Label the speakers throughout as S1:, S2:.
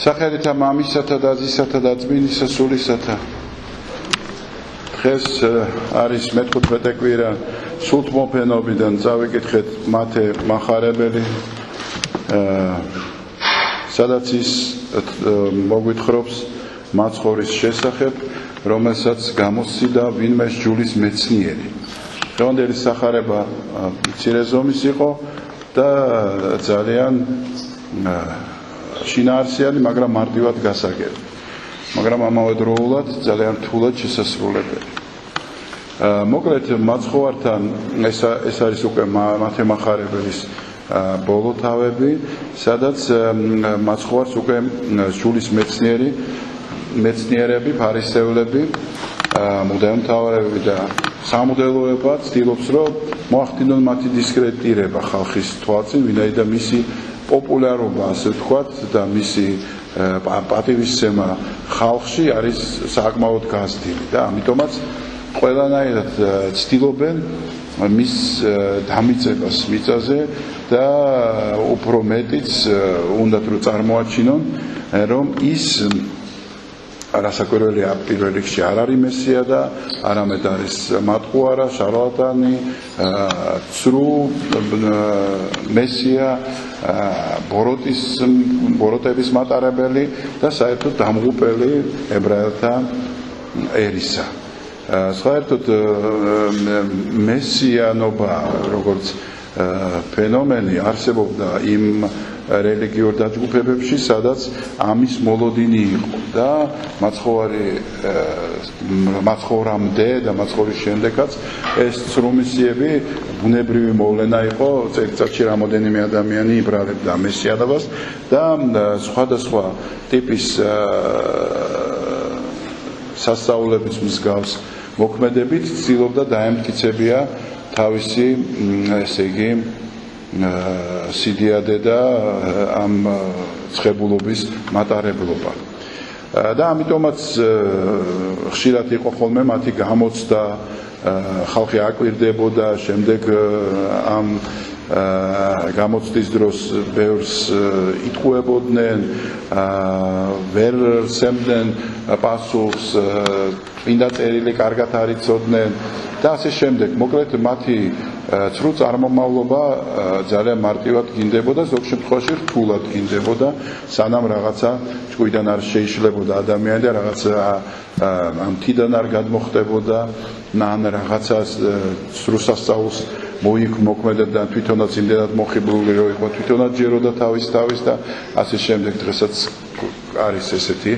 S1: სახელითა მამისათა და ძისათა და წმინდისა სულისათა დღეს არის მე-15 კვირა სულთმოფენობიდან წავიკითხეთ მათე მახარებელი სადაც ის მოგვითხრობს მაცხოვრის შესახებ რომელსაც გამოსციდა ვინმე ჯულის მეცნიერი დღევანდელი სახარება მცირე ზომის იყო და ძალიან შინაარსიანი, მაგრამ მარტივად გასაგები. მაგრამ ამავე დროულად ძალიან რთულად შესასრულებელი. მოკლედ მაცხოვართან ეს არის უკვე მათე მახარებელის ბოლო თავები, სადაც მაცხოვარს უკვე ჯულის მეცნიერები, ფარისევლები, მღვდელმთავრები და სამღვდელოება ცდილობს, რომ მოახდინონ მათი დისკრედიტირება ხალხის თვალწინ, ვინაიდან მისი პოპულარობა, ასე ვთქვათ, და მისი პატივისცემა ხალხში არის საკმაოდ გაზრდილი და ამიტომაც ყველანაირად ცდილობენ მის დამიწებას მიწაზე და უფრო მეტიც უნდათ რომ წარმოაჩინონ, რომ ის არასაკვირველია პირველ რიგში არ არის მესია და არამედ არის მატყუარა, შარლატანი, ცრუ მესია, ბოროტების მატარებელი და საერთოდ დამღუპელი ებრაელთა ერისა. საერთოდ მესიანობა როგორც ფენომენი არსებობდა იმ რელიგიურ დაჯგუფებებში, სადაც ამის მოლოდინი იყო და მაცხოვრამდე და მაცხოვრის შემდეგაც ეს ცრუმისიები ბუნებრივი მოვლენა იყო, წელიწადში რამოდენიმე ადამიანი იბრალებდა მესიანობას და სხვადასხვა ტიპის სასწაულების მსგავს მოქმედებით ცდილობდა დაემტკიცებია თავისი, ესე იგი, სიდიადე და ამ ცხებულობის მატარებლობა. და ამიტომაც ხშირად იყო ხოლმე მათი გამოცდა, ხალხი აკვირდებოდა, შემდეგ ამ გამოცდის დროს ბევრს იტყუებოდნენ, ვერ სცემდნენ პასუხს, წმინდა წერილი კარგად არ იცოდნენ და ასე შემდეგ. მოკლედ მათი ცრუ წარმომავლობა ძალიან მარტივად გინდებოდა, ზოგ შემთხვევაში რთულად გინდებოდა, სანამ რაღაცა ჭკვიდან არ შეიშლებოდა ადამიანი და რაღაცა ამ თიდან არ გადმოხდებოდა, ან რაღაცა ცრუ სასწაულს მოქმედებდა და თვითონაც იმდენად მოხიბლული რო იყო, თვითონაც ჯეროდა თავის და ასე შემდეგ. დღესაც არის ესეთი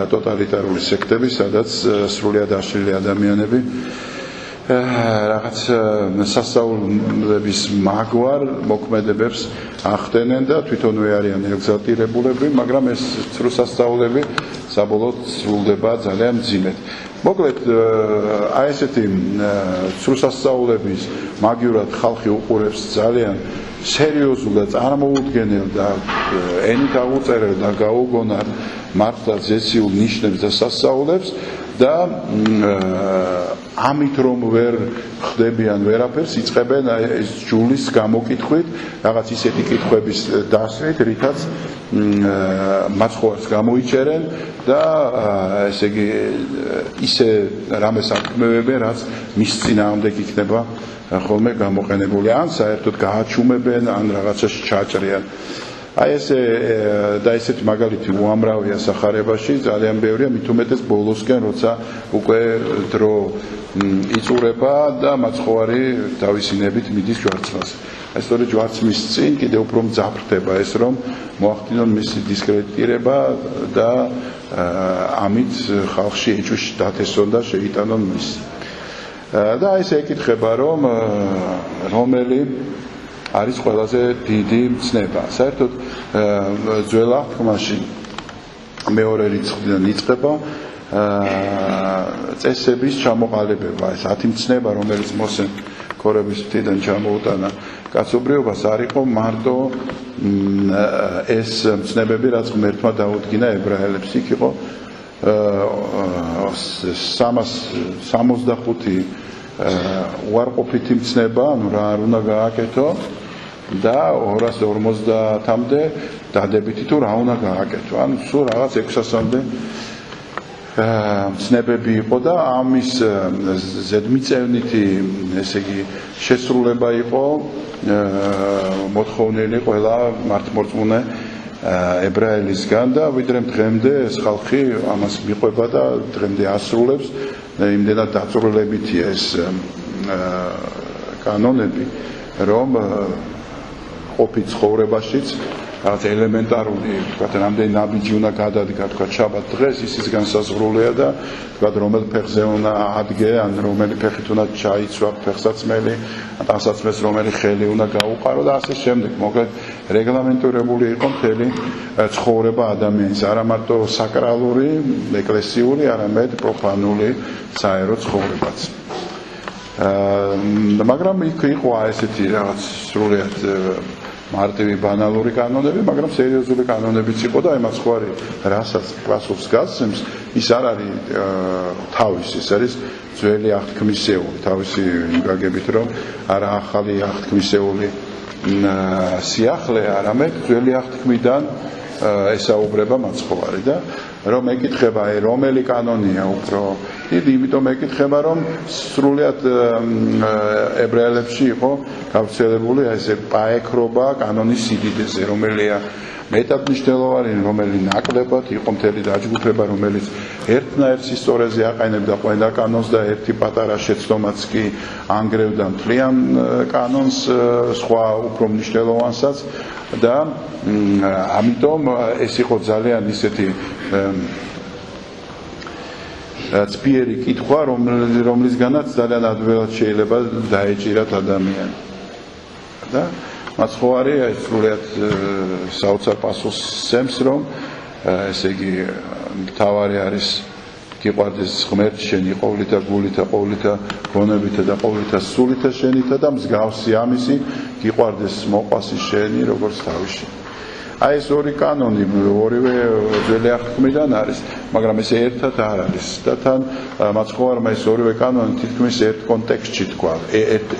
S1: ტოტალიტარული სექტები, სადაც სრულიად აშლილი ადამიანები რაღაც სასწაულების მაგვარ მოქმედებებს ახდენენ და თვითონვე არიან ეგზალტირებულები, მაგრამ ეს ცრუ სასწაულები საბოლოოდ სრულდება ძალიან მძიმედ. მოკლედ აი ესეთი ცრუ სასწაულების მაგივრად ხალხი უყურებს ძალიან სერიოზულ და წარმოუდგენელ და ენით აღუწერელ და გაუგონარ მართლა ზეციულ ნიშნებს და სასწაულებს და ამით რომ ვერ ხდებიან ვერაფერს იწყებენ ეს ჯულის გამოკითხვით, რაღაც ისეთი კითხვების დასვით, რითაც მაცხოვარს გამოიჩერენ და ესე იგი ისე რამეს აქმევებენ, რაც მის წინააღმდეგ იქნება ხოლმე გამოყენებული, ან საერთოდ გააჩუმებენ, ან რაღაცაში ჩაჭრიან. აი ესე და ესეთი მაგალითი უამრავია სახარებაში, ძალიან ბევრია, მით უმეტეს ბოლოსკენ, როცა უკვე დრო იწურება და მაცხოვარი თავისინებით მიდის ჯვარცმას. აი სწორედ ჯვარცმის წინ კიდევ უფრო მძაფრდება ეს, რომ მოახდინონ მისი დისკრედიტირება და ამით ხალხში ეჭვში დათესონ და შეიტანონ მის. და ეს ეკითხება, რომ რომელი არის ყველაზე დიდი მცნება. საერთოდ ძველ აღთქმაში მეორე რიცხვიდან იწყება წესების ჩამოყალიბება, ეს 10 მცნება, რომელიც მოსე ქორების მთიდან ჩამოუტანა კაცობრიობას, არ იყო მარტო ეს მცნებები, რაც ღმერთმა დაუდგინა ებრაელებს. იქ იყო 365 უარყოფითი მცნება, ანუ რა არ უნდა გააკეთო და 250-მდე დადებითი თუ რა უნდა გააკეთო. ან სულ რაღაც 600-მდე ცნებები იყო და ამის ზედმიწევნითი, ესე იგი, შესრულება იყო მოთხოვნილი ყველა მართლმორწმუნე ებრაელისგან და ვიდრე დღემდე ეს ხალხი ამას მიყვება და დღემდე ასრულებს, იმდენად დაწვრილებითია ეს კანონები, რომ ყოფი ცხოვრებაშიც რაღაც ელემენტარული, თქვათ, რამდენი ნაბიჯი უნდა გადადგა, თქვათ, შაბათ დღეს ისიც განსაზღვრულია და თქვათ, რომელ ფეხზე უნდა ადგე, ან რომელი ფეხით უნდა ჩაიცვა ფეხსაცმელი, ტანსაცმელს რომელი ხელი უნდა გაუყარო და ასე შემდეგ. მოკლედ, რეგლამენტირებული იყო მთელი ცხოვრება ადამიანის, არა მარტო საკრალური, ეკლესიური, არამედ პროფანული საერო ცხოვრებაც. მაგრამ იქ იყო ესეთი რაღაც სრულიად მარტივი ბანალური კანონები, მაგრამ სერიოზული კანონებიც იყო და იმაც ხო არის, რასაც პასუხს გასცემს, ის არ არის თავის, ის არის ძველი აღთქმისეული, თავისი გაგებით, რომ არა ახალი აღთქმისეული სიახლე, არამედ ძველი აღთქმიდან ესაუბრება მაცხოვარი და რომ ეკითხება, რომელი კანონია უფრო დიდი, იმიტომ ეკითხება, რომ სრულიად ებრაელებში იყო გავრცელებული ესე პაექრობა კანონის სიდიდეზე, რომელია მეტად მნიშვნელოვანი, რომელი ნაკლებად იყო მთელი დაჯგუფება, რომელიც ერთნაირ სისტორეზე აყენებდა ყველა კანონს და ერთი პატარა შეცდომაც კი ანგრევდა მთლიან კანონს, სხვა უფრო მნიშვნელოვანსაც და ამიტომ ეს იყო ძალიან ისეთი წფიერი კითხვა, რომლისგანაც ძალიან ადვილად შეიძლება დაეჭირათ ადამიანი. და მაცხოვარი სრულიად საოცარ პასუხს სცემს, რომ ესე იგი მთავარი არის გიყვარდეს ღმერთი შენი ყოვლითა გულითა, ყოვლითა გონებითა და ყოვლითა სულითა შენითა და მსგავსი ამისი გიყვარდეს მოყვასი შენი როგორც თავისი. აი ეს ორი კანონი ორივე ძველი აღთქმიდან არის, მაგრამ ეს ერთად არ არის და თან მაცხოვარმა ეს ორივე კანონი თითქმის ერთ კონტექსტში თქვა,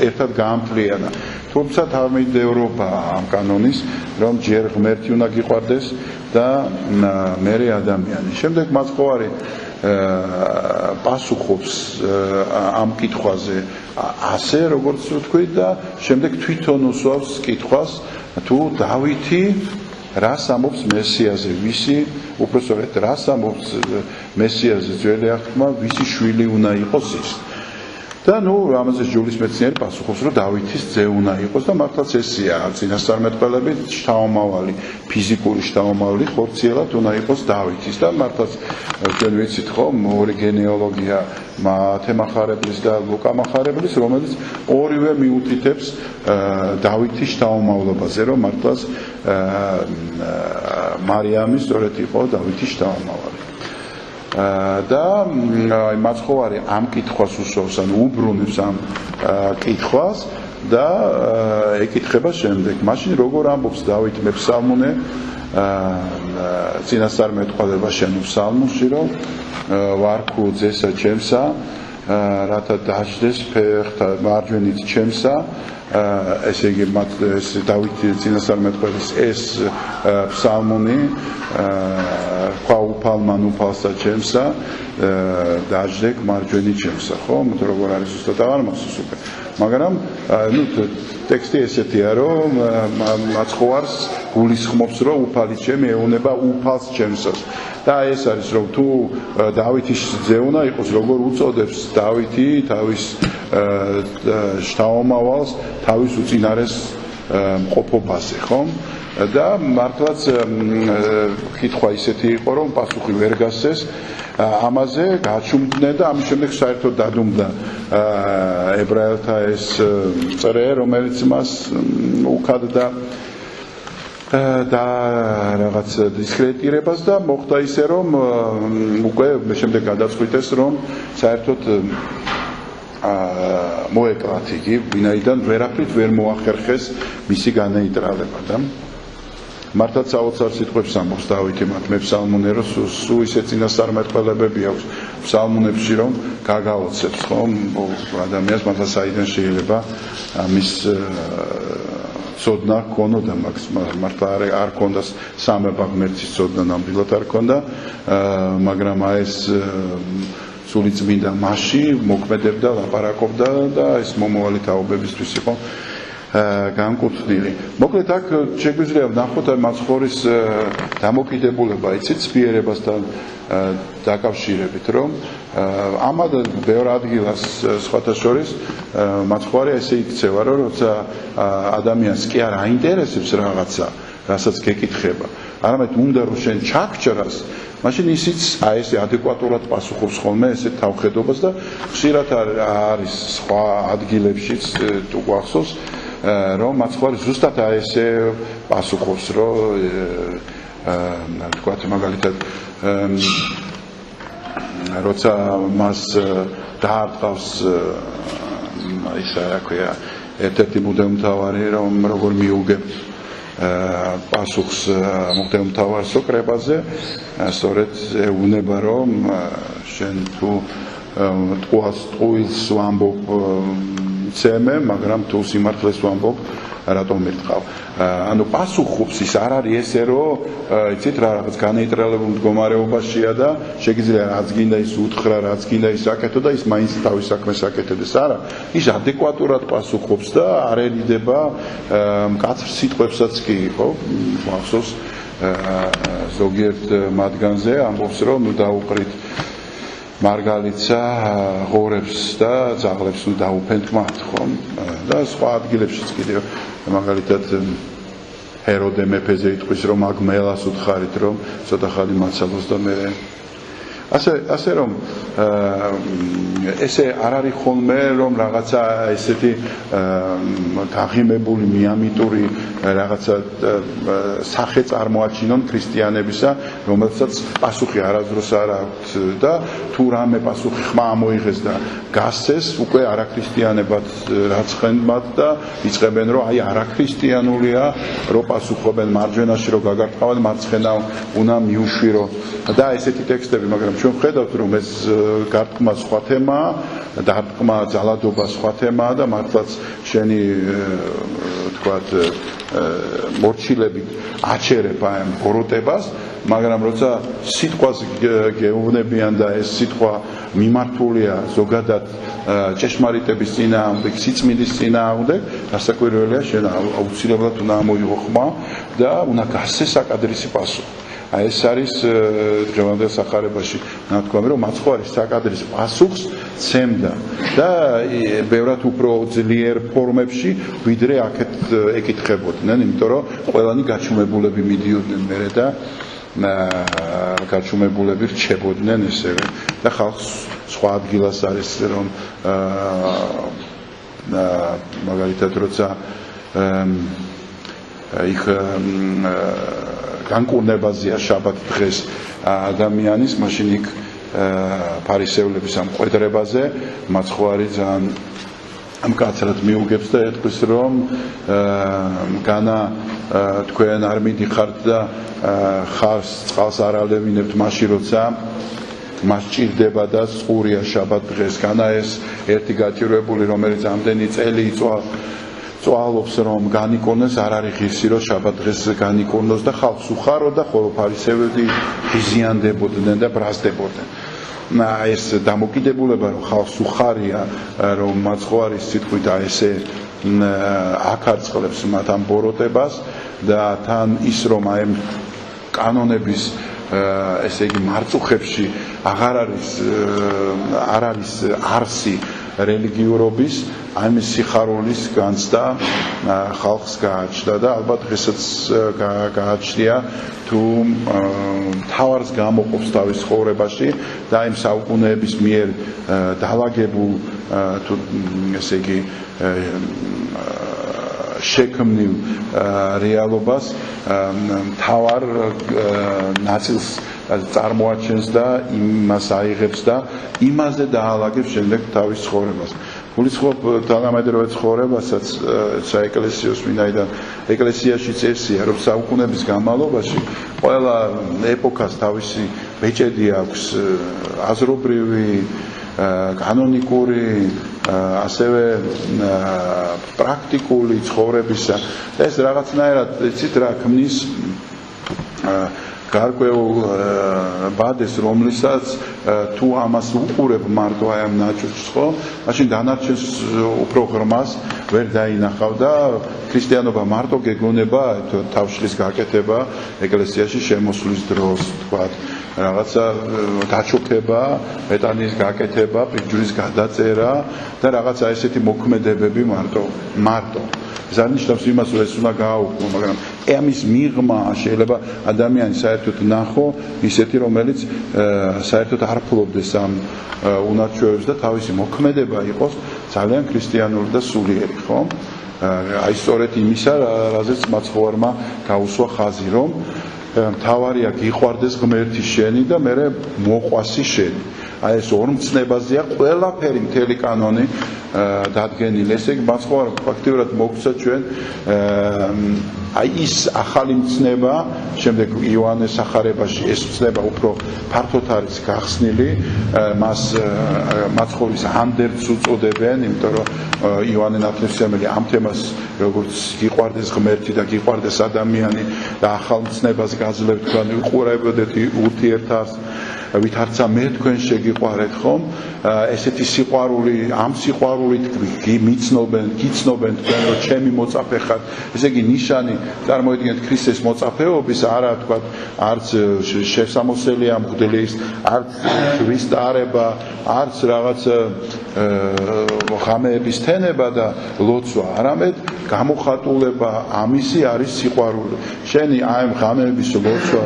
S1: ერთად გაამთლიანა. თუმცა თავმიდევრობა ამ კანონის, რომ ჯერ ღმერთი უნდა გიყვარდეს და მერე ადამიანი. შემდეგ მაცხოვარი პასუხობს ამ კითხვაზე ასე, როგორც ვთქვით და შემდეგ თვითონ უსვავს კითხვას, თუ დავითი რას ამბობს მესიაზე, ვისი, უпроსტად რას ამბობს მესიაზე ძველი აღთქმა, ვისი შვილი უნდა იყოს ის. და ამაზე ჯულის მეცნიერი პასუხობს, რომ დავითის ძე უნდა იყოს და მართლაც ესეა, წინასწარმეტყველები შთამომავალი, ფიზიკური შთამომავალი ხორციელად უნდა იყოს დავითის და მართლაც ჩვენ ვიცით ხო, ორი გენეალოგია მათე მახარებლის და ლუკა მახარებლის, რომელიც ორივე მიუთითებს დავითის შთამომავლობაზე, რომ მართლაც მარიამი სწორედ იყო დავითის შთამომავალი. და მაცხოვარი ამ კითხვას უსვავს, ანუ უბრუნებს ამ კითხვას და ეკითხება შემდეგ, მაშინ როგორ ამბობს დავით მეფსალმუნე წინასწარმეტყველება შენ ფსალმუნში, რომ ვარქუ ძესა ჩემსა, რათა დაждდეს ფეხთა მარჯვენით ჩემსა, ესე იგი ეს დავით წინასწარმეტყველის ეს ფსალმუნი ყვა უფალმან უფალსა ჩემსა დაждდე მარჯვენი ჩემსა, ხო? როგორ არის ზუსტად აღარ მახსოვს უკვე. მაგრამ ტექსტი ესეთია, რომ მაცხოვარს გულისხმობს, რომ უფალი ჩემი ეუნება უფალს ჩემსას. და ეს არის, რომ თუ დავითის ძე უნდა იყოს, როგორ უწოდებს დავითი თავის შთამომავალს თავის უწინარეს მყოფობაზე, ხო? და მართლაც კითხვა ისეთი იყო, რომ პასუხი ვერ გასცეს ამაზე, გაჩუმდნენ და ამის შემდეგ საერთოდ დადუმდა ებრაელთა ეს წრე, რომელიც მას უქადდა და რაღაც დისკრედიტირებას და მოხდა ისე, რომ უკვე შემდეგ გადაწყვიტეს, რომ საერთოდ მოეკლათ იგი, ვინაიდან ვერაფრით ვერ მოახერხეს მისი განეიტრალება და მართლაც საოცარ სიტყვებს ამბობს დავითი მათ მეფსალმუნე, რომ სულ ისე წინასწარმეტყველებები აქვს ფსალმუნებში, რომ გაგაოცებს, ხო, ადამიანს მართლა საიდან შეიძლება მის ცოდნა ჰქონოდა მაგ მართლა არ ჰქონდა სამება ღმერთის ცოდნა ნამდვილად არ ჰქონდა მაგრამ ეს სული წმინდა მასში მოქმედებდა ლაპარაკობდა და ეს მომავალი თაობებისთვის იყო განკუთვნილი. მოკლედ აქ შეგვიძლია ვნახოთ მაცხოვრის დამოკიდებულება იცით სპიერებასთან დაკავშირებით რომ ამად ბევრ ადგილას სხვათა შორის მაცხოვარი ესე იქცევა რომ როცა ადამიანს კი არ აინტერესებს რაღაცა რასაც გეკითხება არამედ უნდა რომ შენ ჩაგჭრას მაშინ ისიც აი ესე ადეკვატურად პასუხობს ხოლმე ესე თავხედობას და ხშირად არის სხვა ადგილებშიც თუ გვახსოვს რომ მაცხოვარი ზუსტად აი ესე პასუხობს რომ თქვათ მაგალითად როცა მას დაარტყავს ისა რა ქვია ერთ-ერთი მუდმივმთავარი რომ როგორ მიუგებ პასუხს მუდმივმთავარსო კრებაზე სწორედ ეუბნება რომ შენ თუ ტყუილს ვამბობ ცემე მაგრამ თუ სიმართლეს ვამბობ რატომ მერტყავ ანუ პასუხობს ის არ არის ესე რომ იცით რა რაღაც განეიტრალებულ მდგომარეობაშია და შეგიძლია რაც გინდა ის უთხრა რაც გინდა ის აკეთო და ის მაინც თავის საქმეს აკეთებს არა ის ადეკვატურად პასუხობს და არ ერიდება მკაცრ სიტყვებსაც კი ხო მახსოვს ზოგიერთ მათგანზე ამბობს რომ ნუ დაუყრით მარგალიცა ღორებს და ძაღლებს ნუ დაუფენთ მათ ხომ და სხვა ადგილებშიც კიდევ მაგალითად ჰეროდე მეფეზე იტყვის რომ მაგ მელას უთხარით რომ ცოტა ხანი მაცალოს და მე ასე რომ ესე არ არის ხოლმე რომ რაღაცა ესეთი გაღიმებული მიამიტური რაღაცა სახე წარმოაჩინონ ქრისტიანებისა რომელსაც პასუხი არასდროს არ აქვს და თუ რამე პასუხი ხმა ამოიღეს და გასცეს უკვე არაქრისტიანებად რაცხენბად და იწყებენ რომ აი არაქრისტიანულია რომ პასუხობენ მარჯვენაში რომ გაგარტყავენ მარცხენა უნდა მიუშვირო და ესეთი ტექსტები მაგრამ ჩვენ ვხედავთ რომ ეს გარტყმა სხვა თემაა დარტყმა ძალადობა სხვა თემაა და მართლაც შენი თქვათ მორჩილებით აჩერებ აი ამ ბოროტებას მაგრამ როცა სიტყვას გეუბნებიან და ეს სიტყვა მიმართულია ზოგადად ჭეშმარიტების წინააღმდეგ სიწმინდის წინააღმდეგ გასაკვირველია შენ აუცილებლად უნდა ამოიღო ხმა და უნდა გასცეს საკადრისი პასუხი აი ეს არის დღევანდელ სახარებაში ნათქვამი რომ მაცხოვარი საკადრის პასუხს ცემდა და ბევრად უფრო ძლიერ ფორმებში ვიდრე აქეთ ეკითხებოდნენ იმიტომ რომ ყველანი გაჩუმებულები მიდიოდნენ მერე და გაჩუმებულები რჩებოდნენ ესევე და ხალხს სხვა ადგილას არის რომ მაგალითად როცა იქ განკურნებაზეა შაბათ დღეს ადამიანის მაშინ იქ ფარისევლების ამ ყვედრებაზე მაცხოვარი ძალიან მკაცრად მიუგებს და ეთქვის რომ განა თქვენ არ მიდიხართ და ხარს წყალს არ ალევინებთ მაშინ როცა მას ჭირდება და წყურია შაბათ დღეს განა ეს ერთი გაჭირვებული რომელიც ამდენი წელი წვალობს რომ განიკურნოს არ არის ღირსი რომ შაბათ დღეს განიკურნოს და ხალხს უხარო და ხოლო ფარისევლები ღიზიანდებოდნენ და ბრაზდებოდნენ ეს დამოკიდებულება რომ ხალხს უხარია რომ მაცხოვარის სიტყვით ესე აკარწყლებს მათ ამ ბოროტებას და თან ის რომ აი კანონების ესე იგი მარწუხებში აღარ არის არსი რელიგიურობის აი ეს სიხარულის განცდა ხალხს გააჩნდა და ალბათ დღესაც გააჩნია თუ თავარს გამოყოფს თავის ცხოვრებაში და იმ საუკუნეების მიერ დაალაგებულ თუ ესე იგი შექმნილ რეალობას თავარ ნაწილს წარმოაჩენს და იმას აიღებს და იმაზე დაალაგებს შემდეგ თავის ცხოვრებას. გულისხმობ თანამედროვე ცხოვრებასაც საეკლესიოს ვინაიდან ეკლესიაში წესია რომ საუკუნეების განმავლობაში ყველა ეპოქას თავისი ბეჭედი აქვს აზრობრივი კანონიკური ასევე პრაქტიკული ცხოვრებისა ეს რაღაცნაირად იცით რა ქმნის გარკვეულ ბადეს რომლისაც თუ ამას უყურებ მარტო აი ამ ნაჭუჭს ხო მაშინ დანარჩენს უფრო ღრმას ვერ დაინახავ და ქრისტიანობა მარტო გეგონება თავშლის გაკეთება ეკლესიაში შემოსვლის დროს თქვა რაღაცა გაჩუქება მეტანის გაკეთება ფიჯურის გადაწერა და რაღაცა ესეთი მოქმედებები მარტო ზარნიშნავს იმას რომ ეს უნდა გააუქმო მაგრამ ამის მიღმა შეიძლება ადამიანი საერთოდ ნახო ისეთი რომელიც საერთოდ არ ფლობდეს ამ უნარჩვევებს და თავისი მოქმედება იყოს ძალიან ქრისტიანული და სულიერი ხო აი სწორედ იმისა რაზეც მაცხოვარმა გაუსვა ხაზი რომ მთავარია გიყვარდეს ღმერთი შენი და მე მოყვასი შენი აი ეს ორმცნებაზეა ყველაფერი მთელი კანონი დადგენილი ესე იგი მაცხოვარ ფაქტიურად მოგვცა ჩვენ აი ის ახალი მცნება შემდეგ იოანეს ახარებაში ეს მცნება უფრო ფართოდ არის გახსნილი მას მაცხოვრის ანდერც უწოდებენ იმიტომ რომ იოანე ნათლისმცემელი ამ თემას როგორც გიყვარდეს ღმერთი და გიყვარდეს ადამიანი და ახალ მცნებას გაძლევთ თქვენ უყურებოდეთ ურთიერთას ვითარცა მე თქვენ შეგიყვარეთ ხომ ესეთი სიყვარული ამ სიყვარულით გიცნობენ თქვენ რომ ჩემი მოწაფე ხართ ესე იგი ნიშანი წარმოიდგინეთ ქრისტეს მოწაფეობის არა თქვა არც შესამოსელია მღვდლის არც ვისტარება არც რაღაც ღამეების თენება და ლოცვა არამედ გამოხატულება ამისი არის სიყვარული შენი აი ღამეების ლოცვა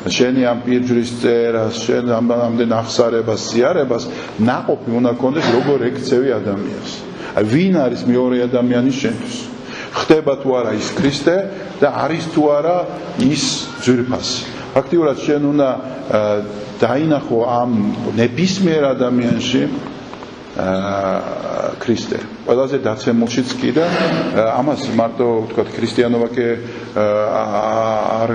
S1: შენი ამ პირჯრის წერას შენ ამდენ აღსარებას სიარებას ნაყოფი უნდა კონდეს როგორ ეკცევი ადამიანს აი ვინ არის მეორე ადამიანი შენთვის ხდება თუ არა ის ქრისტე და არის თუ არა ის ძვირფასი ფაქტიურად შენ უნდა დაინახო ამ ნებისმიერ ადამიანში ქრისტე ყველაზე დაცემულშიც კი და ამას მარტო ვთქვათ ქრისტიანობა კი არ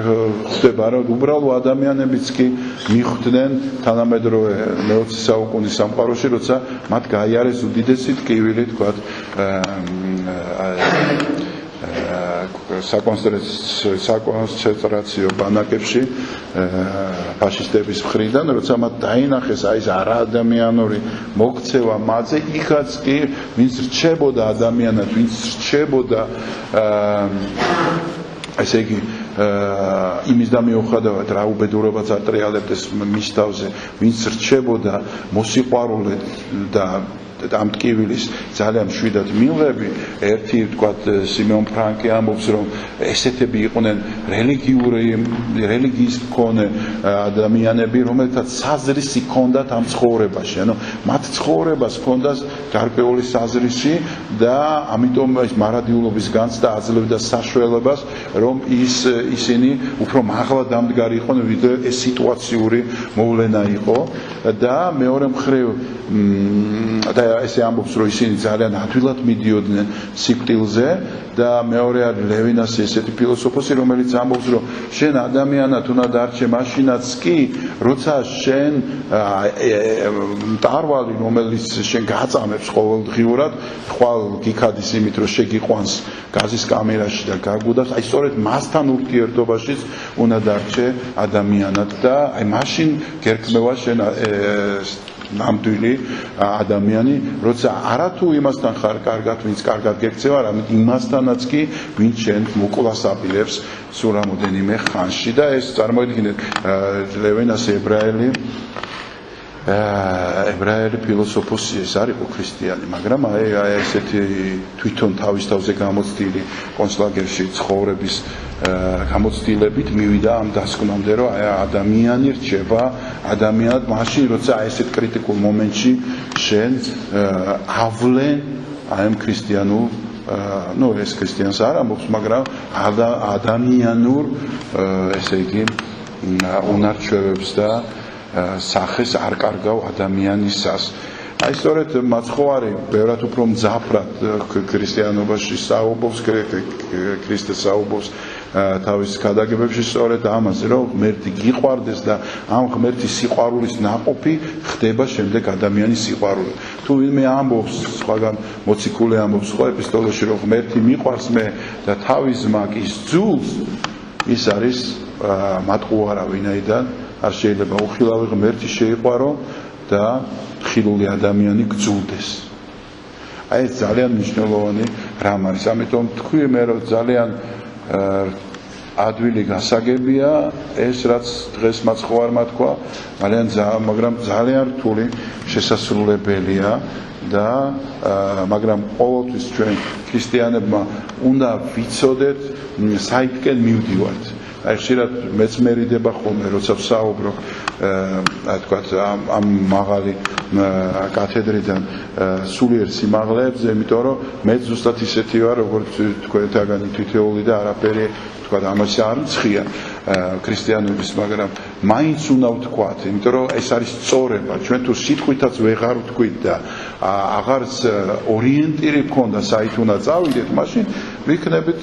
S1: ხდება რომ უბრალო ადამიანებიც კი მიხვდნენ თანამედროვე მე-20 საუკუნის სამყაროში როცა მათ გაიარეს უდიდესი ტკივილი ვთქვათ საკონცენტრაციო ბანაკებში ფაშისტების მხრიდან როცა მათ დაინახეს აი ეს არაადამიანური მოქცევა მათზე იქაც კი ვინც რჩებოდა ადამიანად ვინც რჩებოდა ესე იგი იმის და მიუხედავად რა უბედურებაც არ ტრიალებდეს მის თავზე ვინც რჩებოდა მოსიყვარულე და ამ ტკივილის ძალიან მშვიდად მიღები ერთი ვთქვათ სიმეონ ფრანკი ამბობს რომ ესეთები იყვნენ რელიგიის მქონე ადამიანები რომელთაც საზრისი ჰქონდათ ამ ცხოვრებაში ანუ მათ ცხოვრებას ჰქონდათ გარკვეული საზრისი და ამიტომ ეს მარადიულობის განცდა აძლევდა საშუალებას რომ ისინი უფრო მაღლა დამდგარი იყვნენ ვიდრე ეს სიტუაციური მოვლენა იყო და მეორე მხრივ და ესე ამბობს რომ ისინი ძალიან ადვილად მიდიოდნენ სიკვდილზე და მეორე არის ლევინასი ესეთი ფილოსოფოსი რომელიც ამბობს რომ შენ ადამიანად უნდა დარჩე მაშინაც კი როცა შენ მტარვალი რომელიც შენ გაწამებს ყოველდღიურად ხვალ გიქადის იმით რომ შეგიყვანს გაზის კამერაში და გაგუდავს აი სწორედ მასთან ურთიერთობაშიც უნდა დარჩე ადამიანად და აი მაშინ გერქმევა შენ ნამდვილი ადამიანი, როცა არათუ იმასთან ხარ კარგად, ვინც კარგად გექცევა, არამედ იმასთანაც კი, ვინც შენ მოკვლას აპირებს სულ რამოდენიმე ხანში და ეს წარმოიდგინეთ ლევინას ებრაელი ფილოსოფოსი ეს არის ქრისტიანი, მაგრამ აი ესეთი თვითონ თავის თავზე გამოცდილი კონცლაგერში ცხოვრების გამოცდილებით მივიდა ამ დასკვნამდე, რომ აი ადამიანი რჩება ადამიანად მაშინ, როცა აი ესეთ კრიტიკულ მომენტში შენ ავლენ აი ამ ქრისტიანულ ну ეს ქრისტიანს არ ამბობს, მაგრამ ადამიანურ ესე იგი უნარჩვევებს და სახეს არ კარგავ ადამიანისას. აი სწორედ მაცხოვარი ბევრად უფრო მძაფრად ქრისტიანობაში საუბრობს, ქრისტეს საუბრობს თავის გადაგებებში სწორედ ამაზე, რომ ღმერთი გიყვარდეს და ამ ღმერთის სიყვარულის ნაყოფი ხდება შემდეგ ადამიანის სიყვარული. თუ ვინმე ამბობს, სხვაგან მოციქული ამბობს სხვა ეპისტოლეში, რომ ღმერთი მიყვარს მე და თავის მაგის ძულს, ის არის მატყუარა, ვინაიდან არ შეიძლება უხილავი ღმერთი შეიყვარო და ხილული ადამიანი გძულდეს. აი ეს ძალიან მნიშვნელოვანი რამ არის. ამიტომ თქვი მე რომ ძალიან ადვილი გასაგებია ეს რაც დღეს მაცხოვარმა თქვა, მაგრამ ძალიან რთული შესასრულებელია და მაგრამ ყოველთვის ჩვენ ქრისტიანებმა უნდა ვიცოდეთ საითკენ მივდივართ. აი ხშირად მეც მერიდება ხოლმე როცა ვსაუბრო თქვათ ამ მაღალი კათედრიდან სულიერ სიმაღლეებზე, იმიტომ რომ მეც ზუსტად ისეთი ვარ, როგორც თქვენთაგანი თითოეული და არაფერი თქვათ ამაში არ მცხია ქრისტიანობის, მაგრამ მაინც უნდა ვთქვათ, იმიტომ რომ ეს არის სწორება. ჩვენ თუ სიტყვითაც ვეღარ ვთქვით და აღარც ორიენტირი გქონდა საით უნდა წავიდეთ, მაშინ ვიქნებით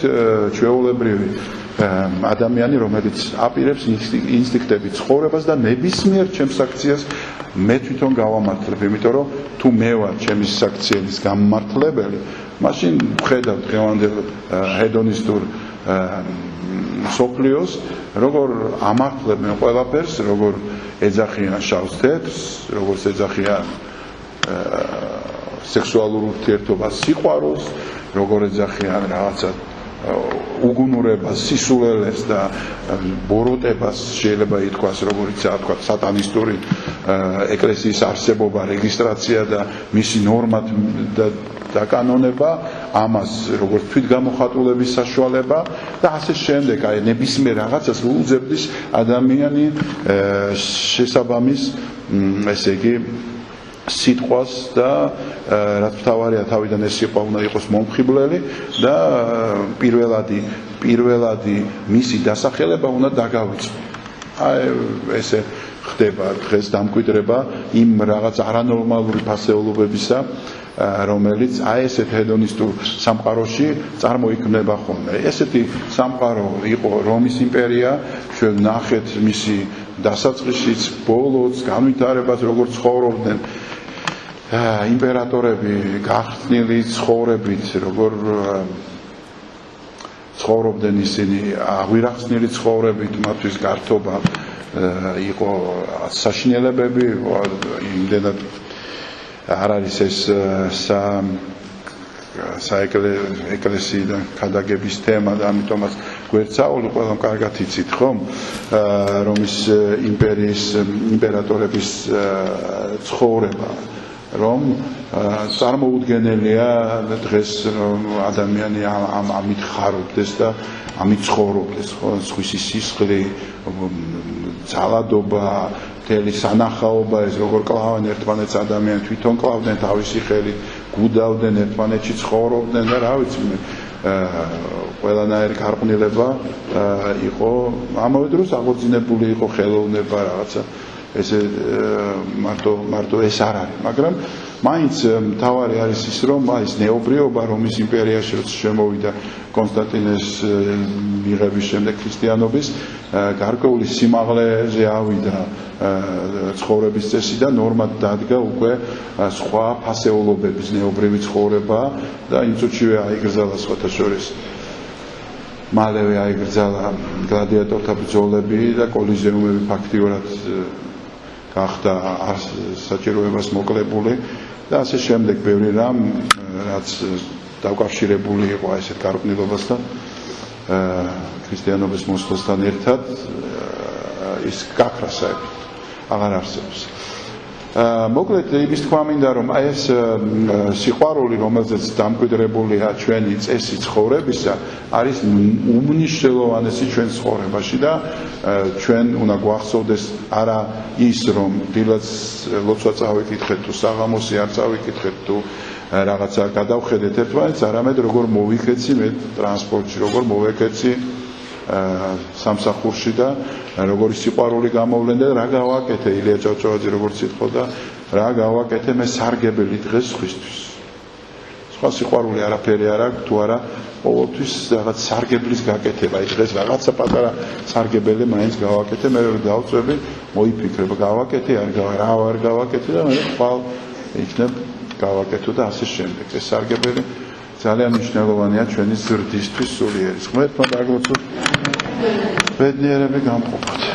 S1: ჩვეულებრივი ადამიანი, რომელიც აპირებს ინსტინქტებით ცხოვრებას და ნებისმიერ ჩემს აქციას მე თვითონ გავამართლებ, იმიტომ რომ თუ მე ვარ ჩემი საქციელის გამმართლებელი, მაშინ ვხედავ დღევანდელ ჰედონისტურ სოფლიოს, როგორ ამართლებენ ყველაფერს, როგორ ეძახიან შავს თეთრს, როგორ ეძახიან სექსუალურ ურთიერთობას სიყვარულს, როგორ ეძახიან რაღაცა უგუნურებას, სისულელეს და ბოროტებას, შეიძლება ითქვას, როგორიც თქვა სატანისტური ეკლესიის არსებობა, რეგისტრაცია და მისი ნორმად და კანონება, ამას როგორც თვითგამოხატულების საშუალება და ასე შემდეგ, აი ნებისმიერ რაღაცას უძებნის ადამიანი შესაბამის, ესე იგი სიტყვას და რაც მთავარია თავიდან ეს სიტყვა უნდა იყოს მომხიბლელი და პირველადი მისი დასახელება უნდა დაგავიწყო. აი ესე ხდება დღეს დამკვიდრება იმ რაღაც არანორმალური ფასეულობებისა, რომელიც აი ესეთ ჰედონისტურ სამყაროში წარმოიქმნება ხოლმე. ესეთი სამყარო იყო რომის იმპერია, ჩვენ ნახეთ მისი დასაწყისიც, ბოლოც, განვითარებას, როგორ ცხოვრობდნენ იმპერატორები გახსნილი ცხოვრებით, როგორ ცხოვრობდნენ ისინი აღვირახსნილი ცხოვრებით, მათთვის გართობა იყო საშინელებები, იმდენად არ არის ეს საეკლესიიდან გადაგების თემა და ამიტომაც გვერდსაული ყველამ კარგად იცით, ხომ? რომის იმპერიის იმპერატორების ცხოვრება, რომ წარმოუდგენელია დღეს ადამიანი ამით ხარობდეს და ამით ცხოვრობდეს, ხო? სხვისი სისხლი, ძალადობა, მთელი სანახაობა, ეს როგორ კლავენ ერთმანეთს ადამიანს, თვითონ კლავდნენ თავისი ხელით, გუდავდნენ ერთმანეთში, ცხოვრობდნენ და რა ვიცი მე ყველანაირი გარყვნილება იყო, ამავე დროს აღორძინებული იყო ხელოვნება რაღაცა. ესე მარტო ეს არ არის, მაგრამ მაინც მთავარი არის ის, რომ ის ნეობრიობა რომის იმპერიაში როცა შემოვიდა კონსტანტინეს მიღების შემდეგ ქრისტიანობის, გარკვეული სიმაღლეზე ავიდა ცხოვრების წესი და ნორმად დადგა უკვე სხვა ფასეულობების ნეობრივი ცხოვრება და იმ წუთშივე აიგრძალა სხვათა შორის მალევე აიგრძალა გლადიატორთა ბრძოლები და კოლიზეუმები ფაქტიურად გახდა საჭიროებას მოკლებული და ასე შემდეგ ბევრი რამ, რაც დაკავშირებული იყო ესეთ გარყვნილობასთან, ქრისტიანობის მოსვლასთან ერთად, ის გაქრა საერთოდ აღარ არსებობს. მოკლედ იმის თქვა მინდა, რომ აი ეს სიყვარული, რომელზეც დამკვიდრებულია ჩვენი წესი ცხოვრებისა, არის უმნიშვნელოვანესი ჩვენ ცხოვრებაში და ჩვენ უნდა გვახსოვდეს არა ის, რომ დილაც ლოცვა წავიკითხეთ თუ საღამოსი არ წავიკითხეთ თუ რაღაცა გადავხედეთ ერთმანეთს, არამედ როგორ მოვიქეცი მე ტრანსპორტში, როგორ მოვიქეცი სამსახურში და როგორი სიყვარული გამოვლენდა და რა გავაკეთე, ილია ჭავჭავაძე როგორც იტყოდა, რა გავაკეთე მე სარგებელი დღეს სხვისთვის. სხვა სიყვარული არაფერი არ აქვს თუ არა ყოველთვის რაღაც სარგებლის გაკეთება. აი დღეს რაღაცა პატარა სარგებელი მაინც გავაკეთე, მე ვერ დავწვევი, მოიფიქრებ, გავაკეთე, რა არ გავაკეთე და მე ხვალ იქნებ გავაკეთო და ასე შემდეგ. ეს სარგებელი ძალიან მნიშვნელოვანია ჩვენი ზრდისთვის სულიერის. ღმერთმა დაგლოცოთ ბედნიერები გამყოფოთ.